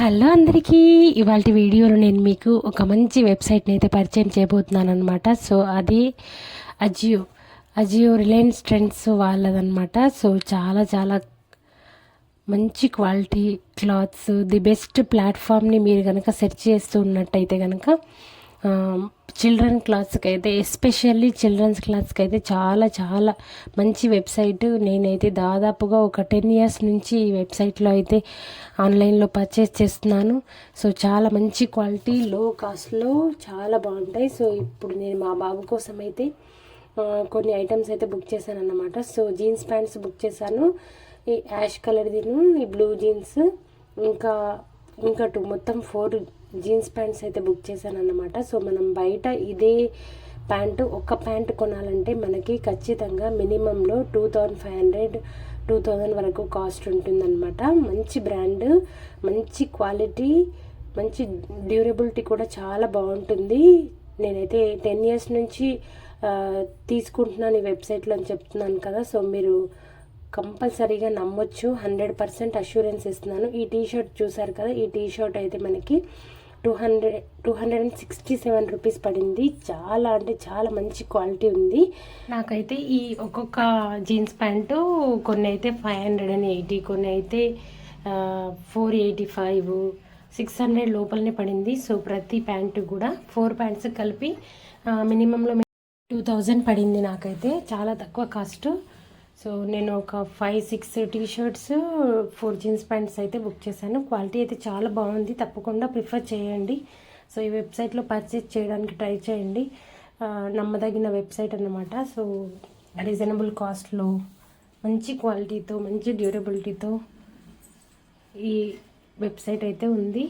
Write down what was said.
Hello అందరికీ, ఇవాళ వీడియోలో నేను మీకు ఒక మంచి వెబ్సైట్ని అయితే పరిచయం చేయబోతున్నాను అనమాట. సో అది అజియో రిలయన్స్ ట్రెండ్స్ వాళ్ళదనమాట. సో చాలా చాలా మంచి క్వాలిటీ క్లాత్స్, ది బెస్ట్ ప్లాట్ఫామ్ని మీరు కనుక సెర్చ్ చేస్తూ ఉన్నట్టయితే కనుక చిల్డ్రన్ క్లాత్స్కి అయితే, ఎస్పెషల్లీ చిల్డ్రన్స్ క్లాత్స్కి అయితే చాలా చాలా మంచి వెబ్సైట్. నేనైతే దాదాపుగా ఒక 10 years నుంచి ఈ వెబ్సైట్లో అయితే ఆన్లైన్లో పర్చేస్ చేస్తున్నాను. సో చాలా మంచి క్వాలిటీ, లో కాస్ట్లో చాలా బాగుంటాయి. సో ఇప్పుడు నేను మా బాబు కోసం అయితే కొన్ని ఐటమ్స్ అయితే బుక్ చేశాను అన్నమాట. సో జీన్స్ ప్యాంట్స్ బుక్ చేశాను, ఈ యాష్ కలర్దిను, ఈ బ్లూ జీన్స్, ఇంకా ఇంకా మొత్తం 4 జీన్స్ ప్యాంట్స్ అయితే బుక్ చేశాను అన్నమాట. సో మనం బయట ఇదే ప్యాంటు, ఒక ప్యాంటు కొనాలంటే మనకి ఖచ్చితంగా మినిమంలో 2500-2000 వరకు కాస్ట్ ఉంటుందన్నమాట. మంచి బ్రాండ్, మంచి క్వాలిటీ, మంచి డ్యూరబిలిటీ కూడా చాలా బాగుంటుంది. నేనైతే 10 years నుంచి తీసుకుంటున్నాను ఈ వెబ్సైట్లో అని చెప్తున్నాను కదా. సో మీరు కంపల్సరీగా నమ్మొచ్చు, 100% అష్యూరెన్స్ ఇస్తున్నాను. ఈ టీషర్ట్ చూసారు కదా, ఈ టీషర్ట్ అయితే మనకి 267 రూపీస్ పడింది. చాలా అంటే చాలా మంచి క్వాలిటీ ఉంది. నాకైతే ఈ ఒక్కొక్క జీన్స్ ప్యాంటు కొన్ని అయితే 580, కొన్ని అయితే 485, 600 లోపలనే పడింది. సో ప్రతి ప్యాంటు కూడా 4 ప్యాంట్స్ కలిపి మినిమంలో 2000 పడింది. నాకైతే చాలా తక్కువ కాస్ట్. సో నేను ఒక 5-6 టీషర్ట్స్, 4 జీన్స్ ప్యాంట్స్ అయితే బుక్ చేశాను. క్వాలిటీ అయితే చాలా బాగుంది, తప్పకుండా ప్రిఫర్ చేయండి. సో ఈ వెబ్సైట్లో పర్చేస్ చేయడానికి ట్రై చేయండి. నమ్మదగిన వెబ్సైట్ అన్నమాట. సో రీజనబుల్ కాస్ట్లో, మంచి క్వాలిటీతో, మంచి డ్యూరబిలిటీతో ఈ వెబ్సైట్ అయితే ఉంది.